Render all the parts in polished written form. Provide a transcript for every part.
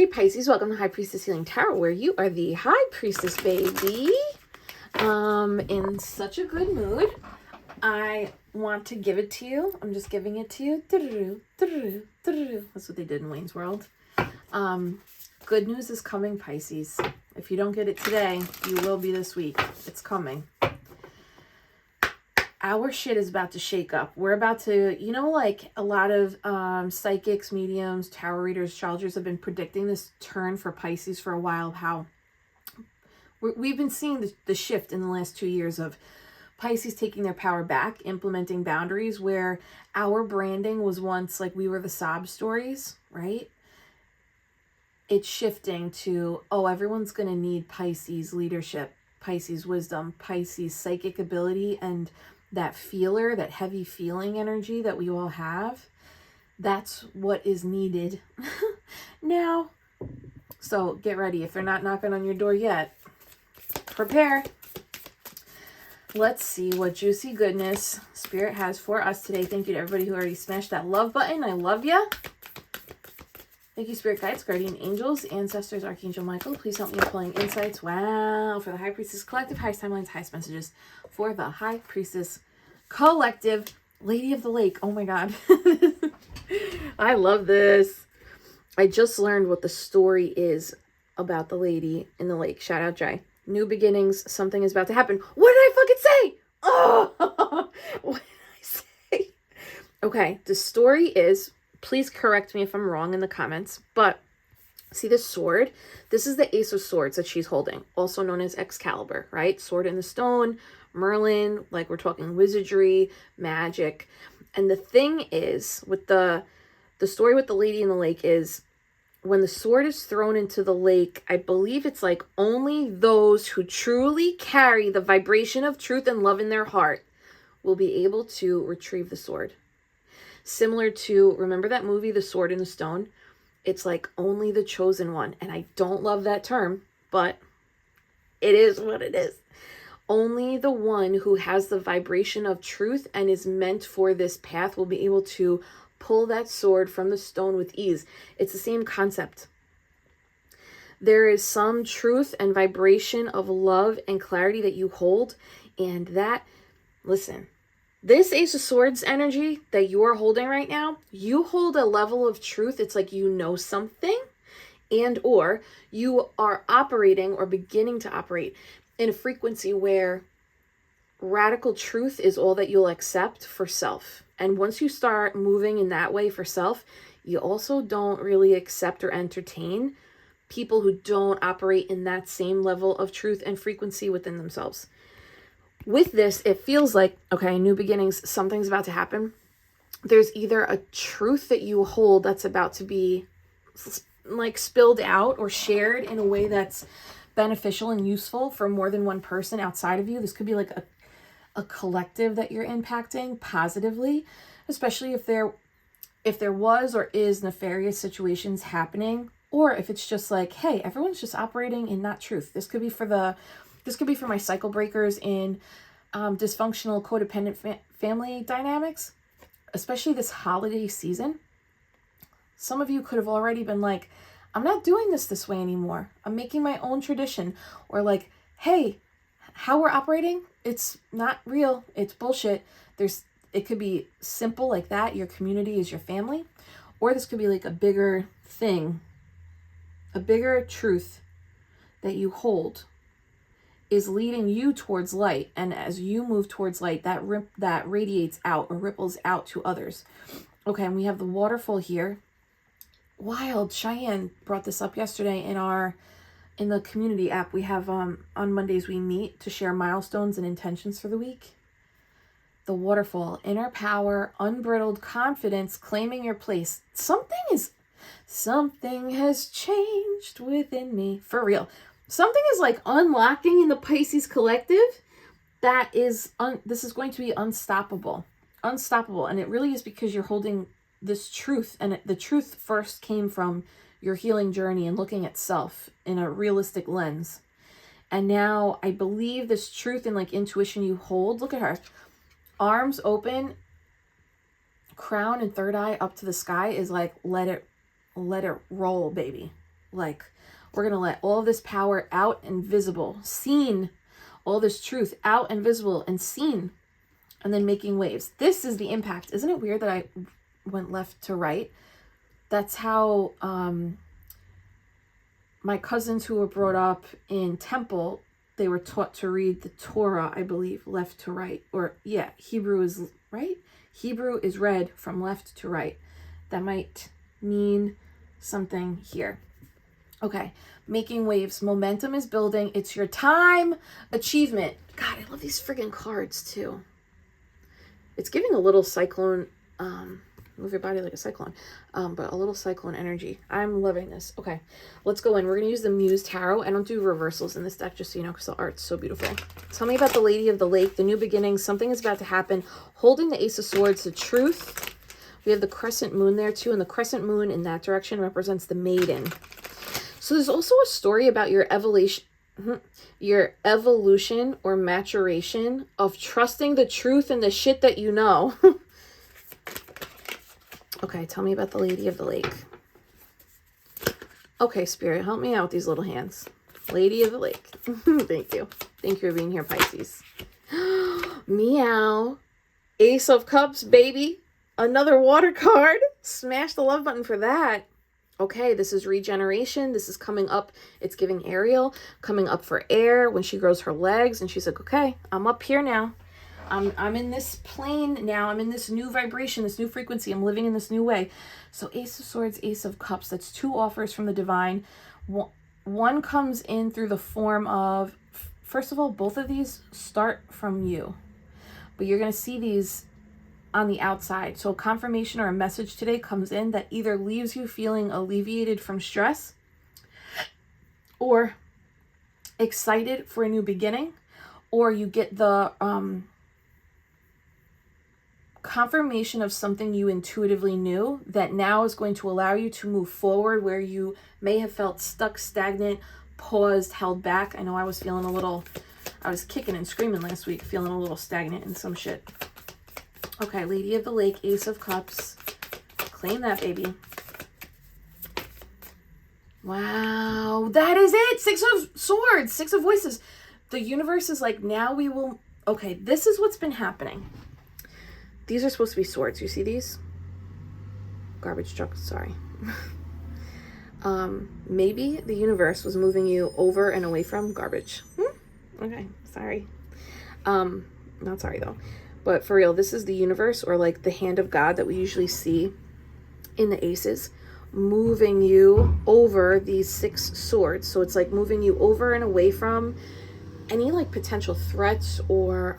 Hey Pisces, welcome to High Priestess Healing Tarot, where you are the High Priestess, baby. In such a good mood. I want to give it to you. I'm just giving it to you. That's what they did in Wayne's World. Good news is coming, Pisces. If you don't get it today, you will be this week. It's coming. Our shit is about to shake up. We're about to, you know, like a lot of psychics, mediums, tarot readers, astrologers have been predicting this turn for Pisces for a while. How we've been seeing the shift in the last 2 years of Pisces taking their power back, implementing boundaries where our branding was once like we were the sob stories, right? It's shifting to, oh, everyone's going to need Pisces leadership, Pisces wisdom, Pisces psychic ability, and that feeler, that heavy feeling energy that we all have. That's what is needed now. So get ready. If they're not knocking on your door yet, prepare. Let's see what juicy goodness Spirit has for us today. Thank you to everybody who already smashed that love button. I love ya. Thank you, Spirit Guides, Guardian Angels, Ancestors, Archangel Michael. Please help me in pulling insights. Wow. For the High Priestess Collective, highest timelines, highest messages for the High Priestess Collective. Lady of the Lake. Oh my God. I love this. I just learned what the story is about the lady in the lake. Shout out, Jai. New beginnings. Something is about to happen. What did I fucking say? Oh, what did I say? Okay. The story is, please correct me if I'm wrong in the comments, but see this sword? This is the Ace of Swords that she's holding, also known as Excalibur, right? Sword in the stone, Merlin, like we're talking wizardry, magic. And the thing is, with the story with the lady in the lake is, when the sword is thrown into the lake, I believe it's like only those who truly carry the vibration of truth and love in their heart will be able to retrieve the sword. Similar to, remember that movie, The Sword in the Stone? It's like only the chosen one. And I don't love that term, but it is what it is. Only the one who has the vibration of truth and is meant for this path will be able to pull that sword from the stone with ease. It's the same concept. There is some truth and vibration of love and clarity that you hold. And that, listen, this Ace of Swords energy that you are holding right now, you hold a level of truth. It's like you know something, and or you are operating or beginning to operate in a frequency where radical truth is all that you'll accept for self. And once you start moving in that way for self, you also don't really accept or entertain people who don't operate in that same level of truth and frequency within themselves. With this, it feels like, okay, new beginnings, something's about to happen. There's either a truth that you hold that's about to be like spilled out or shared in a way that's beneficial and useful for more than one person outside of you. This could be like a collective that you're impacting positively, especially if there was or is nefarious situations happening, or if it's just like, hey, everyone's just operating in not truth. This could be for my cycle breakers in dysfunctional codependent family dynamics, especially this holiday season. Some of you could have already been like, I'm not doing this way anymore. I'm making my own tradition. Or like, hey, how we're operating, it's not real. It's bullshit. It could be simple like that. Your community is your family. Or this could be like a bigger thing, a bigger truth that you hold is leading you towards light. And as you move towards light, that radiates out or ripples out to others. Okay, and we have the waterfall here. Wild. Cheyenne brought this up yesterday in the community app. We have on Mondays we meet to share milestones and intentions for the week. The waterfall, inner power, unbridled confidence, claiming your place. Something has changed within me. For real. Something is like unlocking in the Pisces collective. This is going to be unstoppable. Unstoppable. And it really is because you're holding this truth, and the truth first came from your healing journey and looking at self in a realistic lens. And now I believe this truth and like intuition you hold, look at her, arms open, crown and third eye up to the sky is like, let it roll, baby. Like, we're going to let all this power out and visible, seen, all this truth out and visible and seen, and then making waves. This is the impact. Isn't it weird that I went left to right? That's how my cousins who were brought up in temple, they were taught to read the Torah, I believe, left to right. Or, yeah, Hebrew is right. Hebrew is read from left to right. That might mean something here. Okay, making waves. Momentum is building. It's your time. Achievement. God, I love these friggin' cards too. It's giving a little cyclone, move your body like a cyclone, but a little cyclone energy. I'm loving this. Okay, let's go in. We're going to use the Muse Tarot. I don't do reversals in this deck, just so you know, because the art's so beautiful. Tell me about the Lady of the Lake, the new beginning. Something is about to happen. Holding the Ace of Swords, the truth. We have the crescent moon there too, and the crescent moon in that direction represents the maiden. So there's also a story about your evolution or maturation of trusting the truth and the shit that you know. Okay, tell me about the Lady of the Lake. Okay, Spirit, help me out with these little hands. Lady of the Lake. Thank you. Thank you for being here, Pisces. Meow. Ace of Cups, baby. Another water card. Smash the love button for that. Okay, this is regeneration. This is coming up. It's giving Ariel coming up for air when she grows her legs. And she's like, okay, I'm up here now. I'm in this plane now. I'm in this new vibration, this new frequency. I'm living in this new way. So Ace of Swords, Ace of Cups. That's two offers from the divine. One comes in through the form of, first of all, both of these start from you. But you're going to see these on the outside. So a confirmation or a message today comes in that either leaves you feeling alleviated from stress or excited for a new beginning, or you get the confirmation of something you intuitively knew that now is going to allow you to move forward where you may have felt stuck, stagnant, paused, held back. I know I was feeling a little, I was kicking and screaming last week, feeling a little stagnant in some shit. Okay, Lady of the Lake, Ace of Cups. Claim that, baby. Wow, that is it. Six of Swords, Six of Voices. The universe is like, now we will... Okay, this is what's been happening. These are supposed to be swords. You see these? Garbage truck, sorry. Maybe the universe was moving you over and away from garbage. Okay, sorry. Not sorry, though. But for real, this is the universe, or like the hand of God that we usually see in the aces, moving you over these six swords. So it's like moving you over and away from any like potential threats or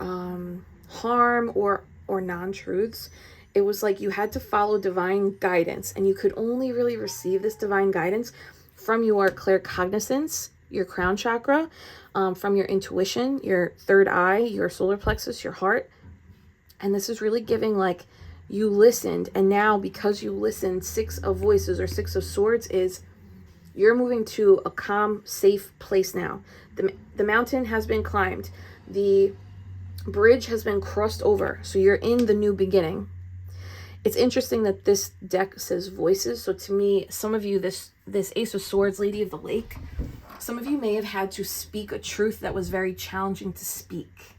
harm or non-truths. It was like you had to follow divine guidance, and you could only really receive this divine guidance from your claircognizance, your crown chakra, from your intuition, your third eye, your solar plexus, your heart. And this is really giving like you listened, and now because you listened, Six of Voices or Six of Swords is you're moving to a calm, safe place now. The mountain has been climbed. The bridge has been crossed over. So you're in the new beginning. It's interesting that this deck says voices. So to me, some of you, this Ace of Swords, Lady of the Lake, some of you may have had to speak a truth that was very challenging to speak.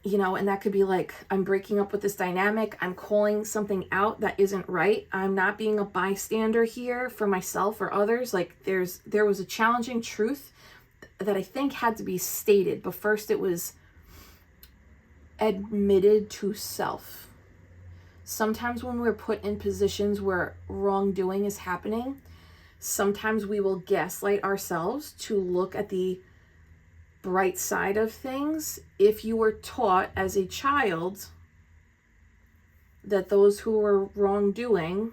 You know, and that could be like, I'm breaking up with this dynamic. I'm calling something out that isn't right. I'm not being a bystander here for myself or others. Like there was a challenging truth that I think had to be stated, but first it was admitted to self. Sometimes when we're put in positions where wrongdoing is happening, sometimes we will gaslight ourselves to look at the bright side of things. If you were taught as a child that those who were wrongdoing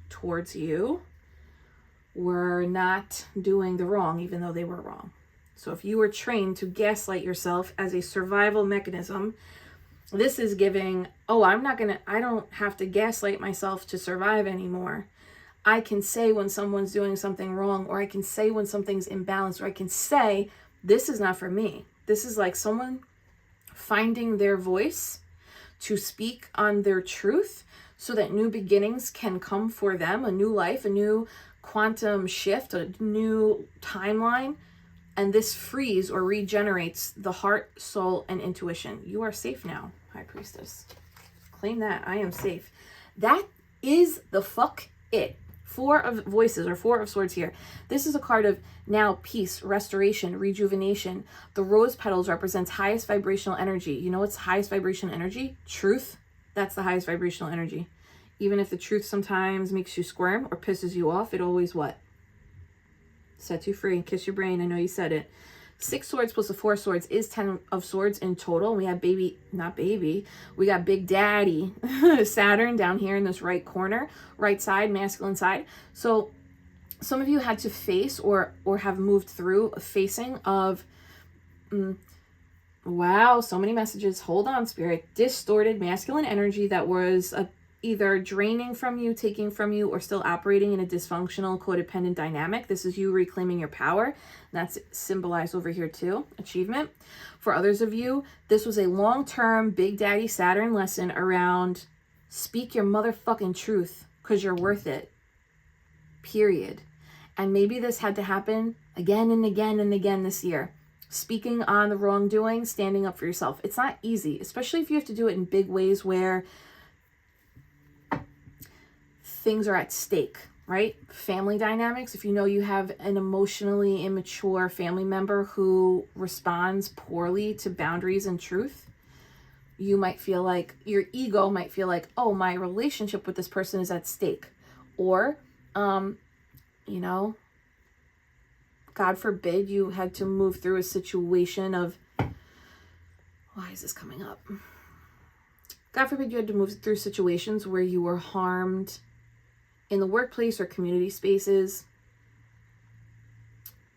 towards you were not doing the wrong, even though they were wrong. So if you were trained to gaslight yourself as a survival mechanism, this is giving, oh, I don't have to gaslight myself to survive anymore. I can say when someone's doing something wrong, or I can say when something's imbalanced, or I can say, this is not for me. This is like someone finding their voice to speak on their truth so that new beginnings can come for them, a new life, a new quantum shift, a new timeline, and this frees or regenerates the heart, soul, and intuition. You are safe now, High Priestess. Claim that. I am safe. That is the fuck it. Four of Voices, or Four of Swords here. This is a card of now peace, restoration, rejuvenation. The rose petals represents highest vibrational energy. You know what's highest vibration energy? Truth. That's the highest vibrational energy. Even if the truth sometimes makes you squirm or pisses you off, it always what? Sets you free. Kiss your brain. I know you said it. 6 swords plus the 4 swords is 10 of swords in total. We have we got Big Daddy Saturn down here in this right corner, right side, masculine side. So some of you had to face or have moved through a facing of, wow, so many messages. Hold on, Spirit. Distorted masculine energy that was either draining from you, taking from you, or still operating in a dysfunctional codependent dynamic. This is you reclaiming your power. That's symbolized over here too, achievement. For others of you, this was a long-term Big Daddy Saturn lesson around speak your motherfucking truth because you're worth it, period. And maybe this had to happen again and again and again this year. Speaking on the wrongdoing, standing up for yourself. It's not easy, especially if you have to do it in big ways where things are at stake, right? Family dynamics. If you know you have an emotionally immature family member who responds poorly to boundaries and truth, you might feel like, your ego might feel like, oh, my relationship with this person is at stake. Or, you know, God forbid you had to move through a situation of, why is this coming up? God forbid you had to move through situations where you were harmed in the workplace or community spaces,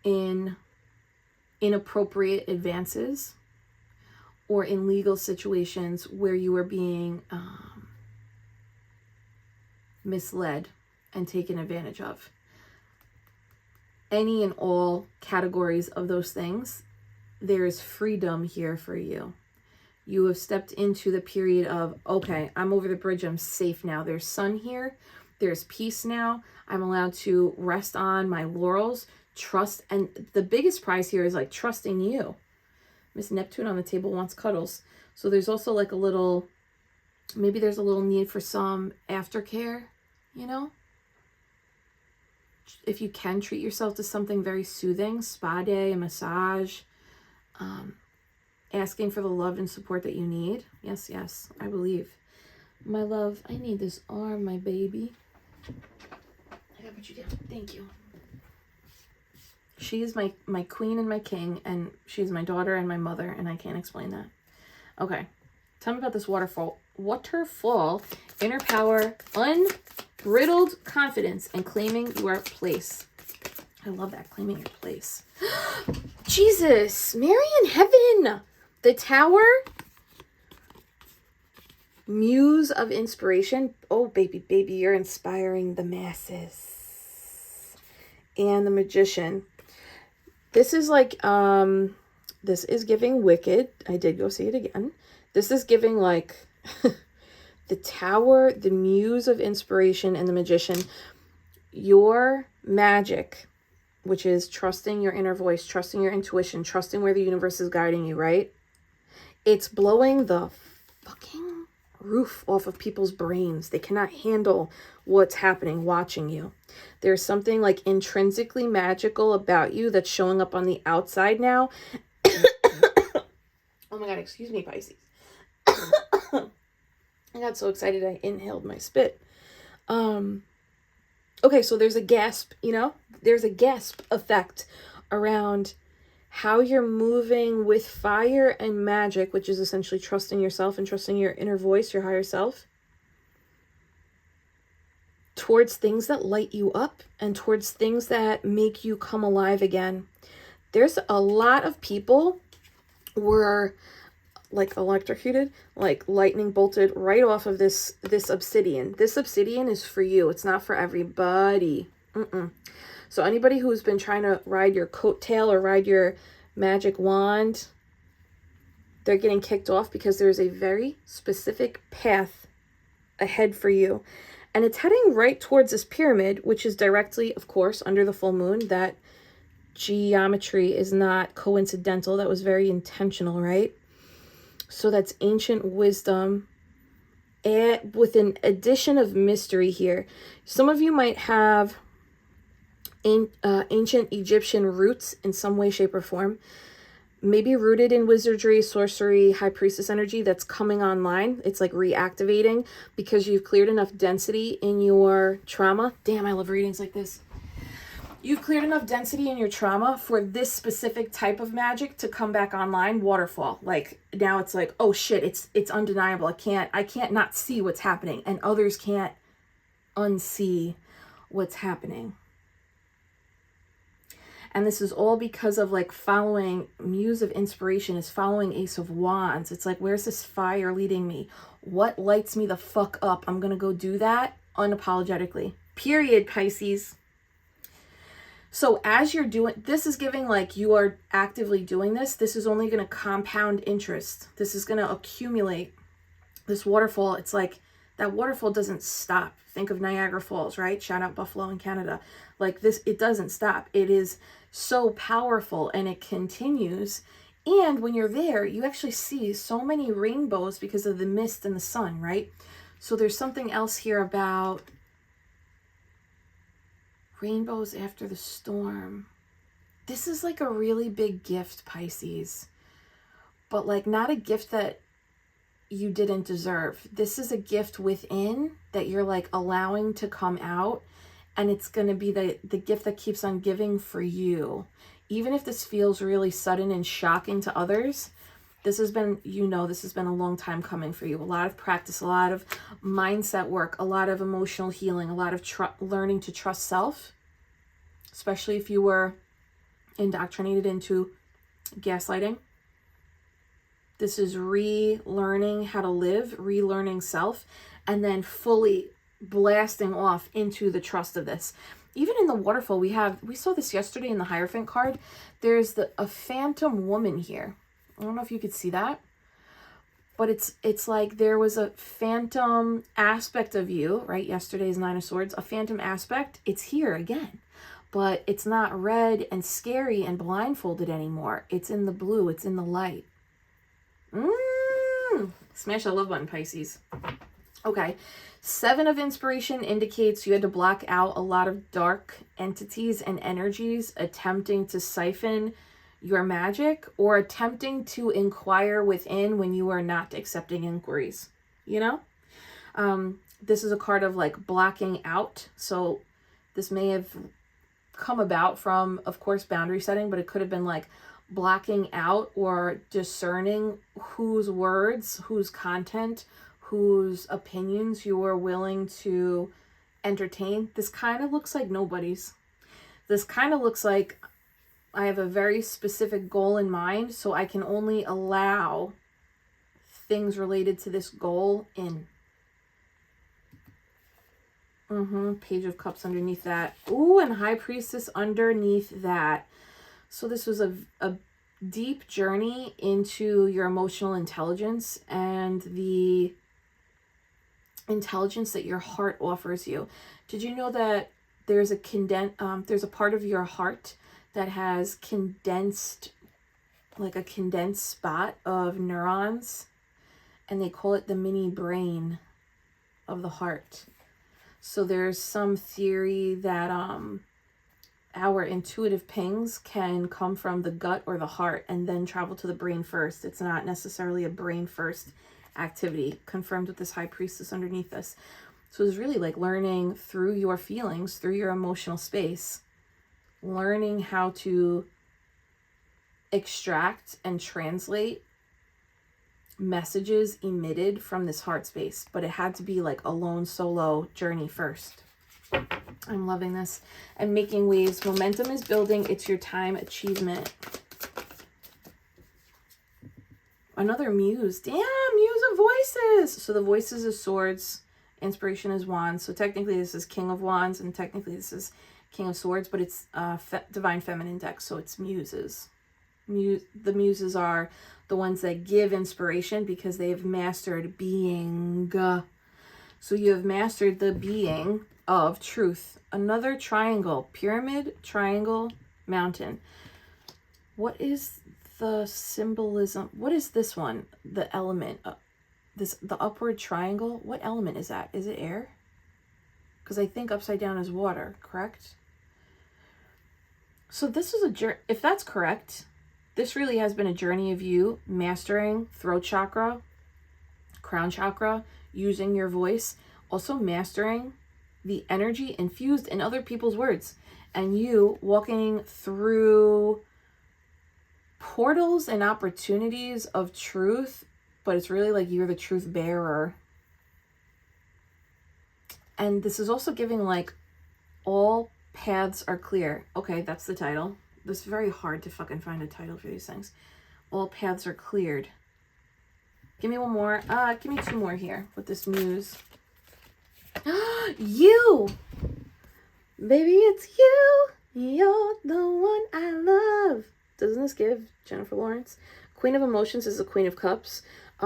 in inappropriate advances, or in legal situations where you were being misled and taken advantage of. Any and all categories of those things, there is freedom here for you. You have stepped into the period of, okay, I'm over the bridge, I'm safe now. There's sun here. There's peace now. I'm allowed to rest on my laurels, trust. And the biggest prize here is like trusting you. Miss Neptune on the table wants cuddles. So there's also like a little, maybe there's a little need for some aftercare, you know? If you can treat yourself to something very soothing, spa day, a massage, asking for the love and support that you need. Yes, yes, I believe. My love, I need this arm, my baby. I gotta put you down. Thank you. She is my queen and my king, and she's my daughter and my mother, and I can't explain that. Okay. Tell me about this waterfall. Waterfall, inner power, unbridled confidence, and claiming your place. I love that, claiming your place. Jesus, Mary in heaven. The Tower, Muse of inspiration. Oh, baby, you're inspiring the masses. And the Magician. This is like, this is giving Wicked. I did go see it again. This is giving like the Tower, the Muse of inspiration, and the Magician. Your magic, which is trusting your inner voice, trusting your intuition, trusting where the universe is guiding you, right? It's blowing the fucking roof off of people's brains. They cannot handle what's happening watching you. There's something like intrinsically magical about you that's showing up on the outside now. Oh my God, excuse me, Pisces. I got so excited I inhaled my spit. Okay, so there's a gasp, you know? There's a gasp effect around how you're moving with fire and magic, which is essentially trusting yourself and trusting your inner voice, your higher self, towards things that light you up and towards things that make you come alive again. There's a lot of people were like electrocuted, like lightning bolted right off of this obsidian. This obsidian is for you. It's not for everybody. So anybody who's been trying to ride your coattail or ride your magic wand, they're getting kicked off because there's a very specific path ahead for you. And it's heading right towards this pyramid, which is directly, of course, under the full moon. That geometry is not coincidental. That was very intentional, right? So that's ancient wisdom with an addition of mystery here. Some of you might have ancient Egyptian roots in some way, shape, or form. Maybe rooted in wizardry, sorcery, high priestess energy that's coming online. It's like reactivating because you've cleared enough density in your trauma. Damn, I love readings like this. You've cleared enough density in your trauma for this specific type of magic to come back online. Waterfall. Like now it's like, oh shit, it's undeniable. I can't not see what's happening, and others can't unsee what's happening. And this is all because of like following Muse of Inspiration is following Ace of Wands. It's like, where's this fire leading me? What lights me the fuck up? I'm going to go do that unapologetically. Period, Pisces. So as you're doing, this is giving like you are actively doing this. This is only going to compound interest. This is going to accumulate. This waterfall, it's like that waterfall doesn't stop. Think of Niagara Falls, right? Shout out Buffalo in Canada. Like this, it doesn't stop. It is so powerful and it continues. And when you're there, you actually see so many rainbows because of the mist and the sun, right? So there's something else here about rainbows after the storm. This is like a really big gift, Pisces. But like not a gift that you didn't deserve. This is a gift within that you're like allowing to come out. And it's going to be the gift that keeps on giving for you. Even if this feels really sudden and shocking to others, this has been, this has been a long time coming for you. A lot of practice, a lot of mindset work, a lot of emotional healing, a lot of learning to trust self, especially if you were indoctrinated into gaslighting. This is relearning how to live, relearning self, and then fully blasting off into the trust of this. Even in the waterfall, we saw this yesterday in the Hierophant card. There's a phantom woman here. I don't know if you could see that, but it's like there was a phantom aspect of you, right? Yesterday's Nine of Swords, a phantom aspect. It's here again, but it's not red and scary and blindfolded anymore. It's in the blue. It's in the light. Smash that love button, Pisces. Okay. 7 of Inspiration indicates you had to block out a lot of dark entities and energies attempting to siphon your magic or attempting to inquire within when you are not accepting inquiries, This is a card of like blocking out. So this may have come about from, of course, boundary setting, but it could have been like blocking out or discerning whose words, whose content, whose opinions you are willing to entertain. This kind of looks like nobody's. This kind of looks like I have a very specific goal in mind, so I can only allow things related to this goal in. Page of Cups underneath that. Ooh, and High Priestess underneath that. So this was a deep journey into your emotional intelligence and the intelligence that your heart offers you. Did you know that there's a part of your heart that has condensed spot of neurons, and they call it the mini brain of the heart. So there's some theory that our intuitive pings can come from the gut or the heart and then travel to the brain first. It's not necessarily a brain first activity, confirmed with this High Priestess underneath this. So it's really like learning through your feelings, through your emotional space, learning how to extract and translate messages emitted from this heart space. But it had to be like a lone solo journey first. I'm loving this. And making waves. Momentum is building. It's your time. Achievement. Another Muse. Damn, Muse of Voices. So the Voices is Swords. Inspiration is Wands. So technically this is King of Wands. And technically this is King of Swords. But it's Divine Feminine deck. So it's Muses. The Muses are the ones that give inspiration because they've mastered being. So you have mastered the being of truth. Another triangle, pyramid, triangle, mountain. What is the symbolism? What is this one? The element, the upward triangle. What element is that? Is it air? Because I think upside down is water, correct? So this is a journey. If that's correct, this really has been a journey of you mastering throat chakra, crown chakra, using your voice, also mastering the energy infused in other people's words, and you walking through portals and opportunities of truth, but it's really like you're the truth bearer. And this is also giving like all paths are clear. Okay, that's the title. It's very hard to fucking find a title for these things. All paths are cleared. Give me one more. Give me two more here with this muse. You! Baby, it's you. You're the one I love. Doesn't this give Jennifer Lawrence? Queen of Emotions is the Queen of Cups.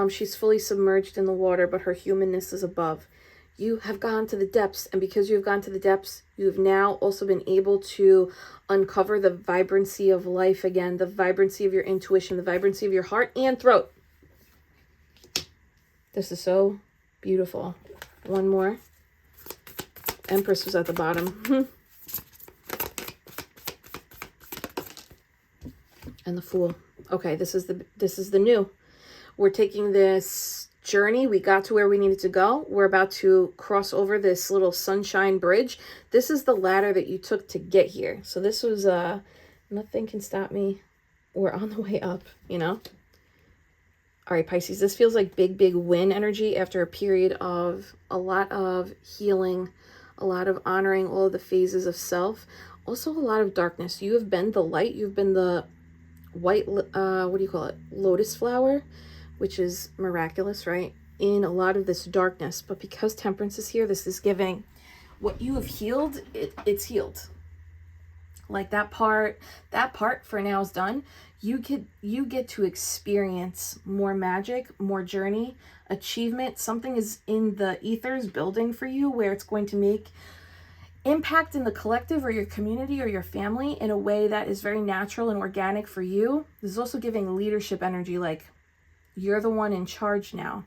She's fully submerged in the water, but her humanness is above. You have gone to the depths, and because you've gone to the depths, you've now also been able to uncover the vibrancy of life again, the vibrancy of your intuition, the vibrancy of your heart and throat. This is so beautiful. One more. Empress was at the bottom. And the Fool. Okay, this is the new. We're taking this journey. We got to where we needed to go. We're about to cross over this little sunshine bridge. This is the ladder that you took to get here. So this was nothing can stop me. We're on the way up, you know. All right, Pisces, this feels like big win energy after a period of a lot of healing, a lot of honoring all of the phases of self. Also a lot of darkness. You have been the light. You've been the white, what do you call it? Lotus flower, which is miraculous, right? In a lot of this darkness. But because Temperance is here, this is giving what you have healed, it's healed. Like that part for now is done. You get to experience more magic, more journey, achievement. Something is in the ethers building for you where it's going to make impact in the collective or your community or your family in a way that is very natural and organic for you. This is also giving leadership energy, like you're the one in charge now.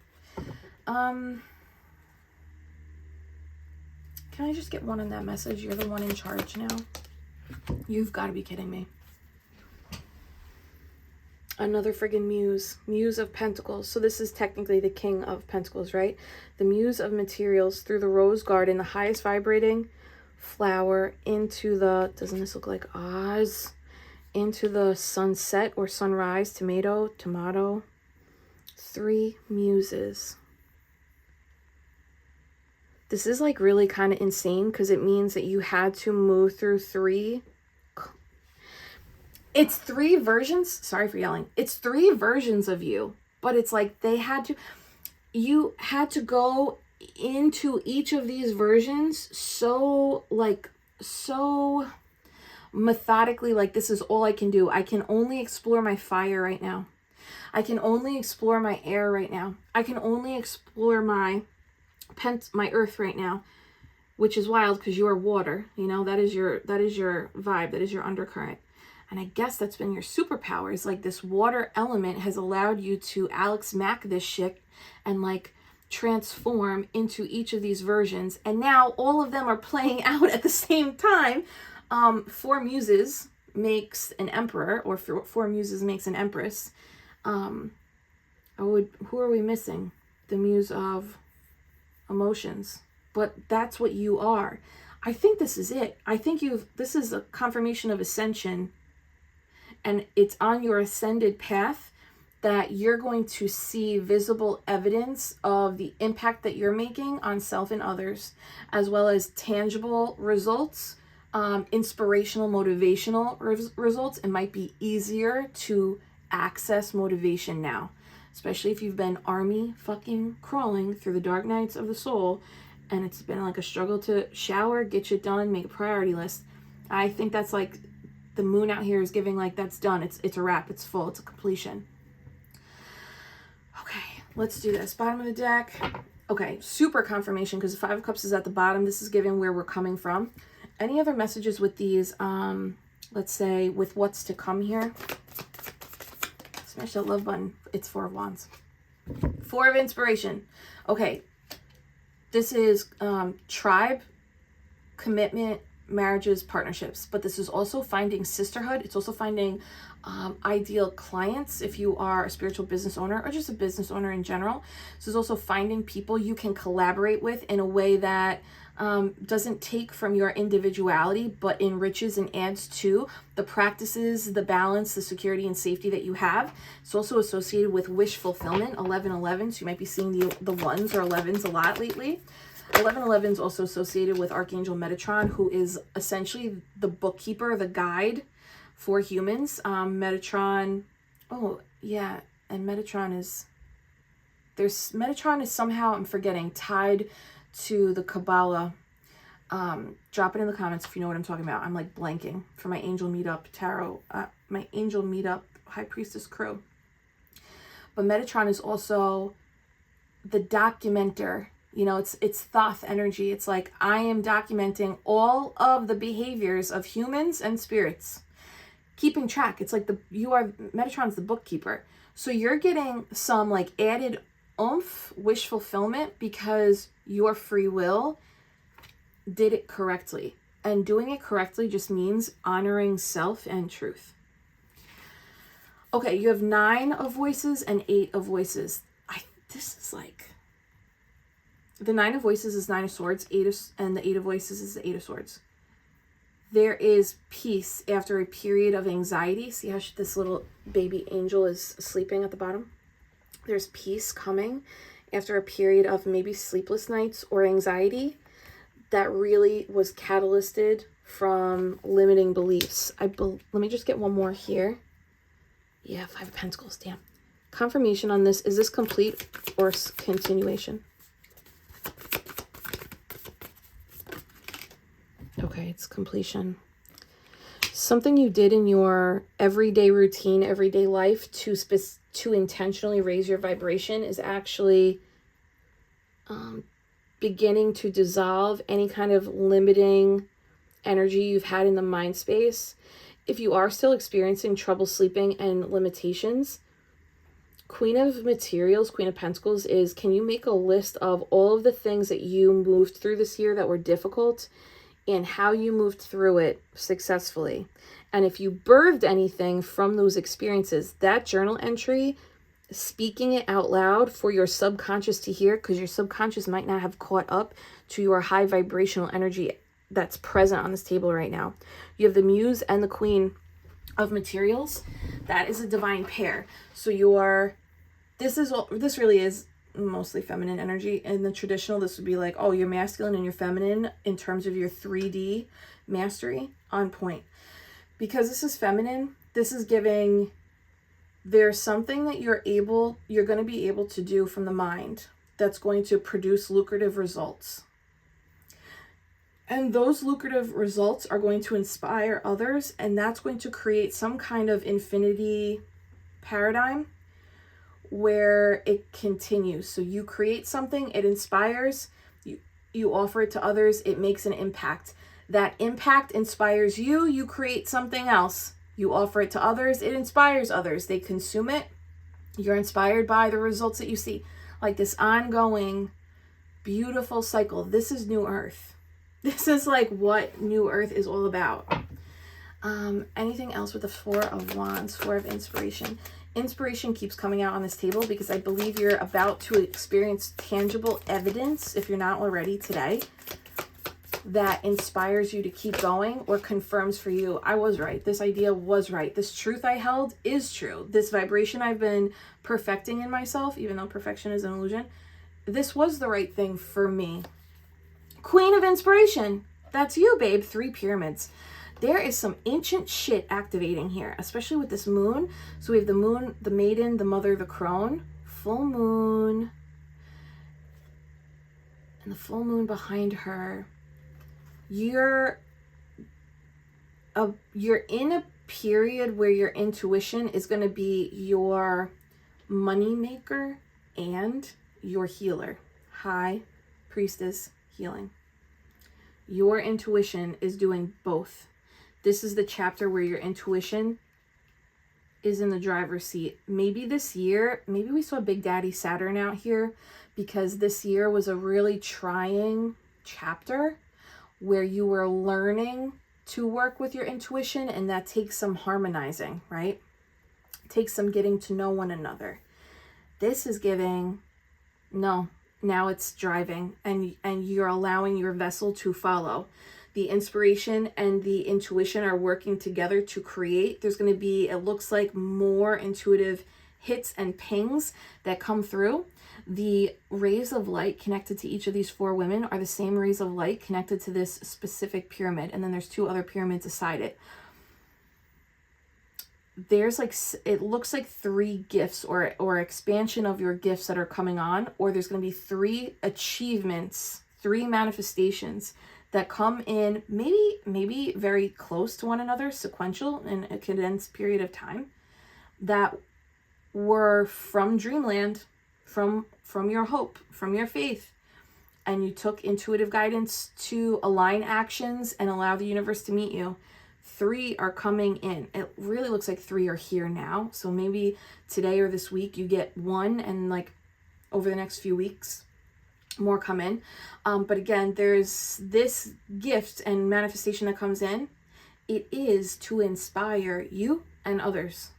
Can I just get one on that message? You're the one in charge now. You've got to be kidding me. Another friggin' muse. Muse of Pentacles. So this is technically the King of Pentacles, right? The Muse of Materials through the Rose Garden, the highest vibrating flower into the, doesn't this look like Oz? Into the sunset or sunrise, tomato. 3 muses. This is like really kind of insane because it means that you had to move through 3. It's 3 versions. Sorry for yelling. It's 3 versions of you, but it's like you had to go into each of these versions so methodically, like this is all I can do. I can only explore my fire right now. I can only explore my air right now. I can only explore my earth right now, which is wild because you are water, you know, that is your vibe, that is your undercurrent. And I guess that's been your superpower, is like this water element has allowed you to Alex Mack this shit and like transform into each of these versions. And now all of them are playing out at the same time. 4 muses makes an emperor, or 4 muses makes an empress. Who are we missing? The Muse of Emotions. But that's what you are. I think this is it. I think this is a confirmation of ascension, and it's on your ascended path that you're going to see visible evidence of the impact that you're making on self and others, as well as tangible results, inspirational, motivational results. It might be easier to access motivation now, especially if you've been army fucking crawling through the dark nights of the soul and it's been like a struggle to shower, get shit done, make a priority list. I think that's like the moon out here is giving like that's done. It's a wrap. It's full. It's a completion. Okay, let's do this. Bottom of the deck. Okay, super confirmation, because the Five of Cups is at the bottom. This is giving where we're coming from. Any other messages with these, let's say, with what's to come here? Smash that love button. It's Four of Wands. Four of Inspiration. Okay, this is tribe, commitment, marriages, partnerships. But this is also finding sisterhood. It's also finding ideal clients if you are a spiritual business owner or just a business owner in general. This is also finding people you can collaborate with in a way that doesn't take from your individuality, but enriches and adds to the practices, the balance, the security and safety that you have. It's also associated with wish fulfillment, 1111. So you might be seeing the ones or 11s a lot lately. 1111 is also associated with Archangel Metatron, who is essentially the bookkeeper, the guide for humans. Metatron, oh yeah, and Metatron is, Metatron is somehow, I'm forgetting, tied to the Kabbalah. Drop it in the comments if you know what I'm talking about. I'm like blanking for my Angel Meetup Tarot, my Angel Meetup High Priestess crew. But Metatron is also the documenter. You know, it's Thoth energy. It's like, I am documenting all of the behaviors of humans and spirits, keeping track. It's like Metatron's the bookkeeper. So you're getting some like added oomph, wish fulfillment, because your free will did it correctly. And doing it correctly just means honoring self and truth. Okay, you have 9 of Voices and 8 of Voices. This is like, the 9 of Voices is 9 of Swords, and the 8 of Voices is the 8 of Swords. There is peace after a period of anxiety. See how this little baby angel is sleeping at the bottom? There's peace coming after a period of maybe sleepless nights or anxiety that really was catalyzed from limiting beliefs. Let me just get one more here. Yeah, 5 of Pentacles, damn. Confirmation on this. Is this complete or continuation? Okay, it's completion. Something you did in your everyday routine, everyday life to intentionally raise your vibration is actually beginning to dissolve any kind of limiting energy you've had in the mind space. If you are still experiencing trouble sleeping and limitations, Queen of Materials, Queen of Pentacles is, can you make a list of all of the things that you moved through this year that were difficult and how you moved through it successfully? And if you birthed anything from those experiences, that journal entry, speaking it out loud for your subconscious to hear, because your subconscious might not have caught up to your high vibrational energy that's present on this table right now. You have the Muse and the Queen of Materials. That is a divine pair. So this really is mostly feminine energy. In the traditional, this would be like, oh, you're masculine and you're feminine in terms of your 3D mastery, on point. Because this is feminine, this is giving, there's something that you're going to be able to do from the mind that's going to produce lucrative results. And those lucrative results are going to inspire others, and that's going to create some kind of infinity paradigm where it continues. So you create something, it inspires, you offer it to others, it makes an impact. That impact inspires you, you create something else. You offer it to others, it inspires others. They consume it, you're inspired by the results that you see. Like this ongoing, beautiful cycle. This is New Earth. This is like what New Earth is all about. Anything else with the 4 of Wands, 4 of Inspiration? Inspiration keeps coming out on this table because I believe you're about to experience tangible evidence, if you're not already today, that inspires you to keep going or confirms for you, I was right. This idea was right. This truth I held is true. This vibration I've been perfecting in myself, even though perfection is an illusion, this was the right thing for me. Queen of Inspiration. That's you, babe. 3 pyramids. There is some ancient shit activating here, especially with this moon. So we have the moon, the maiden, the mother, the crone, full moon, and the full moon behind her. You're in a period where your intuition is going to be your money maker and your healer. High Priestess healing. Your intuition is doing both. This is the chapter where your intuition is in the driver's seat. Maybe this year, maybe we saw Big Daddy Saturn out here because this year was a really trying chapter where you were learning to work with your intuition, and that takes some harmonizing, right? It takes some getting to know one another. This is giving, no, now it's driving, and you're allowing your vessel to follow. The inspiration and the intuition are working together to create. There's going to be, it looks like, more intuitive hits and pings that come through. The rays of light connected to each of these 4 women are the same rays of light connected to this specific pyramid. And then there's 2 other pyramids beside it. There's like, it looks like 3 gifts or expansion of your gifts that are coming on, or there's going to be 3 achievements, 3 manifestations that come in maybe very close to one another, sequential in a condensed period of time, that were from dreamland, from your hope, from your faith, and you took intuitive guidance to align actions and allow the universe to meet you. 3 are coming in. It really looks like 3 are here now. So maybe today or this week you get 1, and like over the next few weeks more come in. But again, there's this gift and manifestation that comes in. It is to inspire you and others.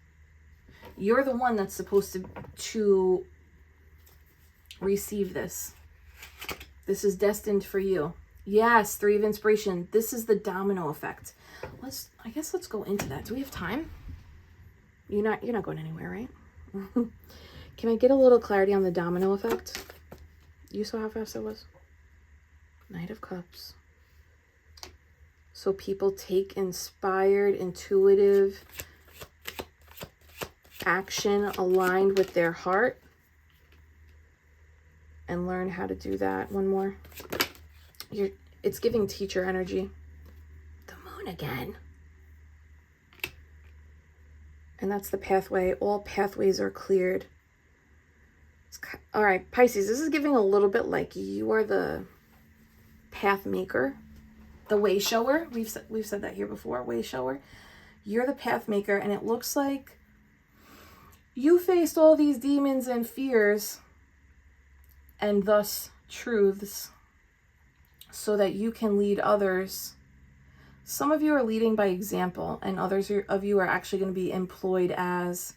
You're the one that's supposed to receive this. This is destined for you. Yes, 3 of inspiration. This is the domino effect. I guess let's go into that. Do we have time? You're not going anywhere, right? Can I get a little clarity on the domino effect? You saw how fast it was? Knight of Cups. So people take inspired, intuitive action aligned with their heart and learn how to do that. One more. It's giving teacher energy. The moon again. And that's the pathway. All pathways are cleared. All right, Pisces, this is giving a little bit like you are the path maker, the way shower. We've said that here before, way shower. You're the path maker, and it looks like you faced all these demons and fears and thus truths so that you can lead others. Some of you are leading by example, and others of you are actually going to be employed as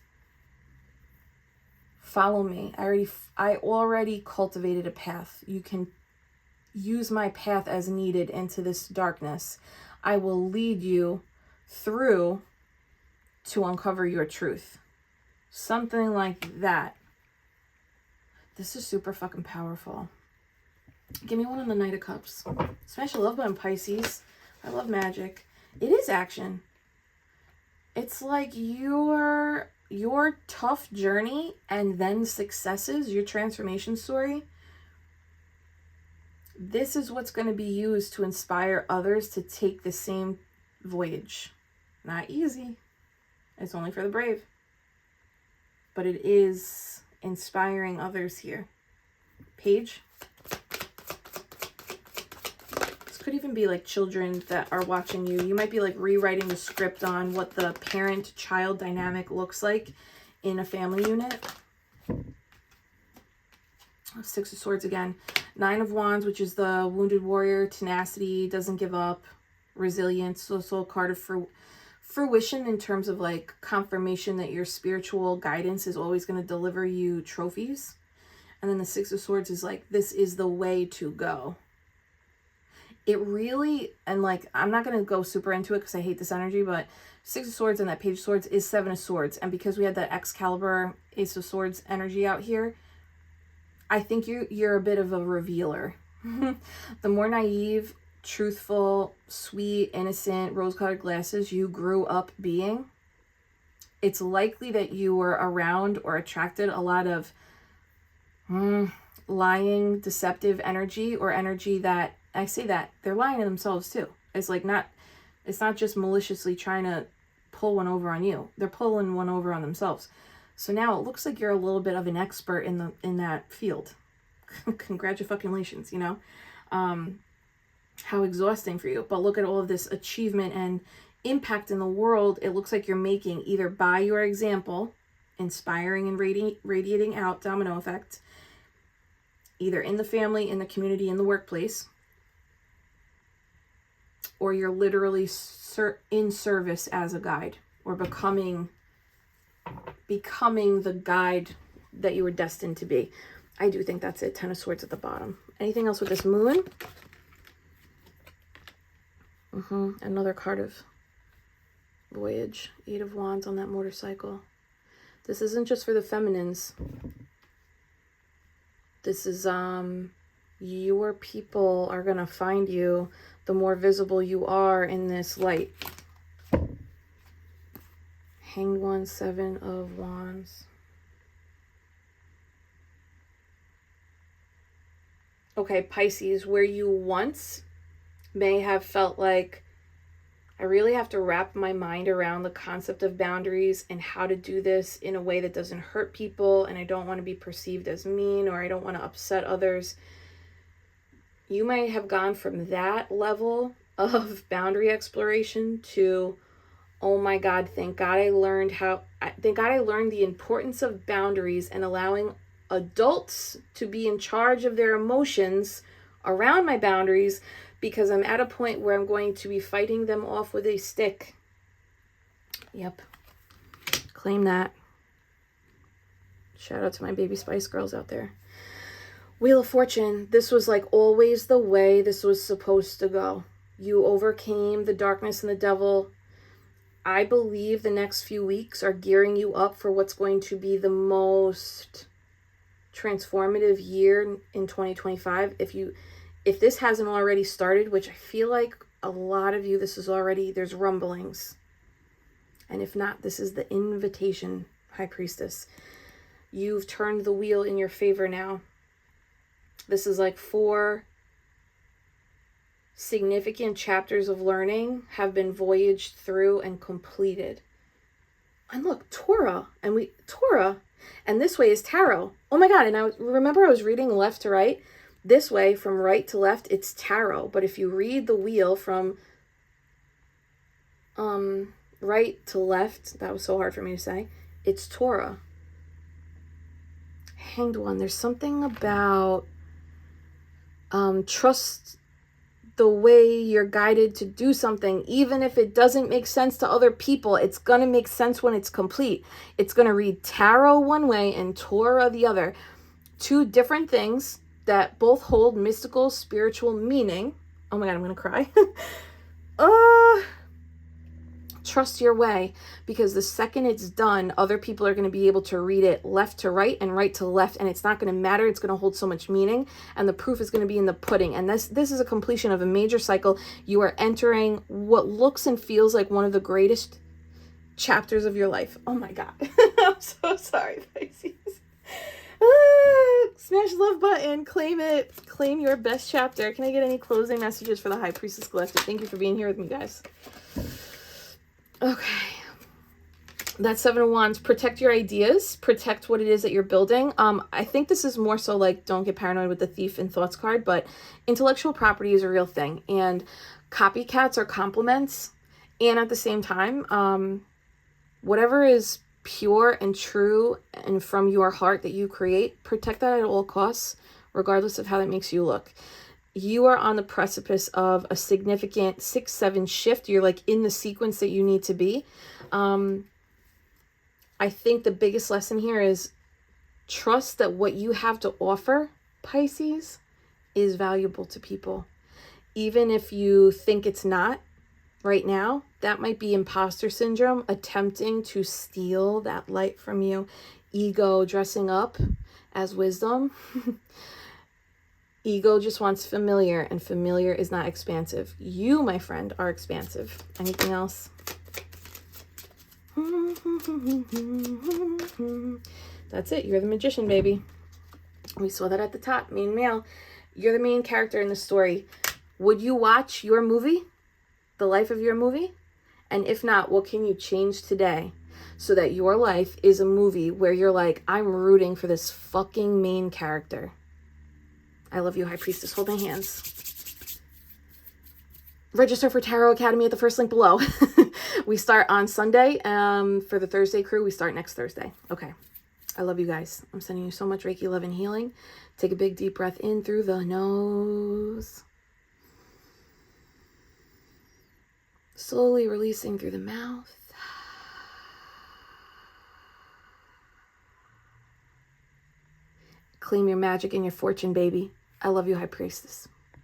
follow me. I already cultivated a path. You can use my path as needed into this darkness. I will lead you through to uncover your truth. Something like that. This is super fucking powerful. Give me one on the Knight of Cups. Smash a love button, Pisces. I love magic. It is action. It's like your tough journey and then successes, your transformation story. This is what's going to be used to inspire others to take the same voyage. Not easy. It's only for the brave. But it is inspiring others here. Page. This could even be like children that are watching you. You might be like rewriting the script on what the parent-child dynamic looks like in a family unit. 6 of Swords again. 9 of Wands, which is the wounded warrior, tenacity, doesn't give up, resilience. So a card of fruition in terms of like confirmation that your spiritual guidance is always going to deliver you trophies. And then the 6 of Swords is like, this is the way to go. It really, and like, I'm not going to go super into it because I hate this energy, but 6 of Swords and that Page of Swords is 7 of Swords. And because we had that Excalibur, Ace of Swords energy out here, I think you're a bit of a revealer. The more naive, truthful, sweet, innocent, rose-colored glasses you grew up being, it's likely that you were around or attracted a lot of lying, deceptive energy, or energy that, I say that, they're lying to themselves too. It's like it's not just maliciously trying to pull one over on you. They're pulling one over on themselves. So now it looks like you're a little bit of an expert in that field. congratulations, you know, how exhausting for you. But look at all of this achievement and impact in the world it looks like you're making, either by your example, inspiring and radiating out, domino effect, either in the family, in the community, in the workplace, or you're literally in service as a guide, or becoming the guide that you were destined to be. I do think that's it. 10 of Swords at the bottom. Anything else with this moon? Another card of voyage. 8 of Wands on that motorcycle. This isn't just for the feminines. This is, your people are going to find you the more visible you are in this light. Hanged One, 7 of Wands. Okay, Pisces, where you once may have felt like, I really have to wrap my mind around the concept of boundaries and how to do this in a way that doesn't hurt people, and I don't want to be perceived as mean, or I don't want to upset others. You might have gone from that level of boundary exploration to, oh my God, thank God I learned the importance of boundaries and allowing adults to be in charge of their emotions around my boundaries, because I'm at a point where I'm going to be fighting them off with a stick. Yep. Claim that. Shout out to my baby Spice Girls out there. Wheel of Fortune. This was like always the way this was supposed to go. You overcame the darkness and the devil. I believe the next few weeks are gearing you up for what's going to be the most transformative year in 2025. If this hasn't already started, which I feel like a lot of you, this is already, there's rumblings. And if not, this is the invitation, High Priestess. You've turned the wheel in your favor now. This is like 4 significant chapters of learning have been voyaged through and completed. And look, Torah, and this way is tarot. Oh my God, and I was reading left to right. This way, from right to left, it's tarot. But if you read the wheel from right to left, that was so hard for me to say, it's Torah. Hanged One. There's something about trust the way you're guided to do something. Even if it doesn't make sense to other people, it's going to make sense when it's complete. It's going to read tarot one way and Torah the other. 2 different things that both hold mystical, spiritual meaning. Oh my God, I'm going to cry. Trust your way, because the second it's done, other people are going to be able to read it left to right and right to left, and it's not going to matter. It's going to hold so much meaning, and the proof is going to be in the pudding. And this is a completion of a major cycle. You are entering what looks and feels like one of the greatest chapters of your life. Oh my God. I'm so sorry, Pisces. Smash the love button, claim it, claim your best chapter. Can I get any closing messages for the High Priestess Collective? Thank you for being here with me, guys. Okay, that's 7 of Wands. Protect your ideas, protect what it is that you're building. I think this is more so like, don't get paranoid with the Thief in Thoughts card, but intellectual property is a real thing, and copycats are compliments. And at the same time, whatever is pure and true and from your heart that you create, protect that at all costs, regardless of how that makes you look. You are on the precipice of a significant 6-7 shift. You're like in the sequence that you need to be. I think the biggest lesson here is trust that what you have to offer, Pisces, is valuable to people. Even if you think it's not right now, that might be imposter syndrome attempting to steal that light from you. Ego dressing up as wisdom. Ego just wants familiar, and familiar is not expansive. You, my friend, are expansive. Anything else? That's it. You're the magician, baby. We saw that at the top. Main male. You're the main character in the story. Would you watch your movie? The life of your movie? And if not, what can you change today so that your life is a movie where you're like, I'm rooting for this fucking main character? I love you, High Priestess. Hold my hands. Register for Tarot Academy at the first link below. We start on Sunday. For the Thursday crew, we start next Thursday. Okay. I love you guys. I'm sending you so much Reiki love and healing. Take a big deep breath in through the nose. Slowly releasing through the mouth. Claim your magic and your fortune, baby. I love you, High Priestess.